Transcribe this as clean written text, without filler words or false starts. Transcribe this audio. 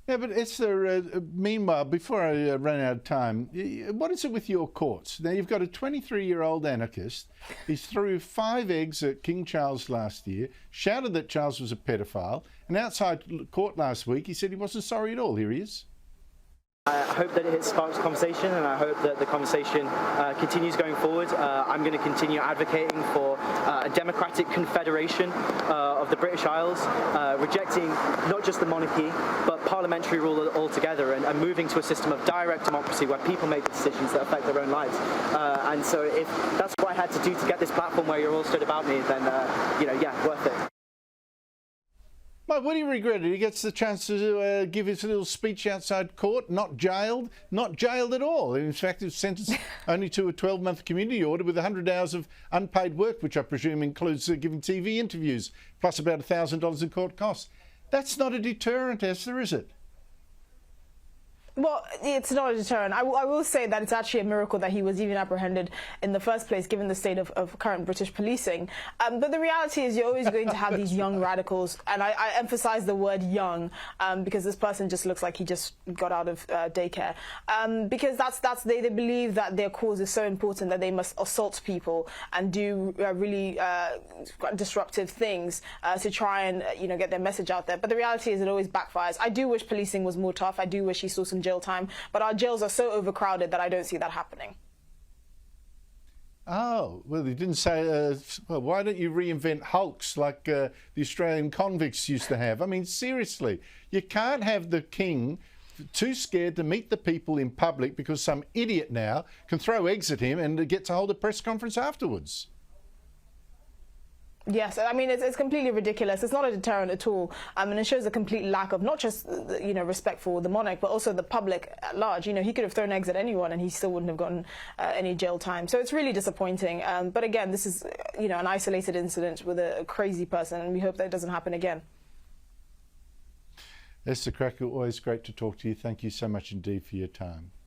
Yeah, but Esther, meanwhile, before I run out of time, what is it with your courts? Now, you've got a 23-year-old anarchist. He threw 5 eggs at King Charles last year, shouted that Charles was a pedophile, and outside court last week, he said he wasn't sorry at all. Here he is. I hope that it sparks conversation, and I hope that the conversation continues going forward. I'm going to continue advocating for a democratic confederation of the British Isles, rejecting not just the monarchy, but parliamentary rule altogether, and moving to a system of direct democracy where people make decisions that affect their own lives. And so if that's what I had to do to get this platform where you're all stood about me, then, yeah, worth it. Well, would he regret it? He gets the chance to give his little speech outside court, not jailed at all. In fact, he was sentenced only to a 12-month community order with 100 hours of unpaid work, which I presume includes giving TV interviews, plus about $1,000 in court costs. That's not a deterrent, Esther, is it? Well, it's not a deterrent. I will say that it's actually a miracle that he was even apprehended in the first place, given the state of current British policing. But the reality is you're always going to have these young radicals, and I emphasize the word young because this person just looks like he just got out of daycare. Because they believe that their cause is so important that they must assault people and do really disruptive things to try and get their message out there. But the reality is it always backfires. I do wish policing was more tough. I do wish he saw some jail time, but our jails are so overcrowded that I don't see that happening. Oh, well, he didn't say, well, why don't you reinvent hulks like the Australian convicts used to have? I mean, seriously, you can't have the king too scared to meet the people in public because some idiot now can throw eggs at him and get to hold a press conference afterwards. Yes, I mean, it's completely ridiculous. It's not a deterrent at all. And it shows a complete lack of not just, respect for the monarch, but also the public at large. He could have thrown eggs at anyone and he still wouldn't have gotten any jail time. So it's really disappointing. But again, this is, an isolated incident with a crazy person, and we hope that it doesn't happen again. Esther Krakue, always great to talk to you. Thank you so much indeed for your time.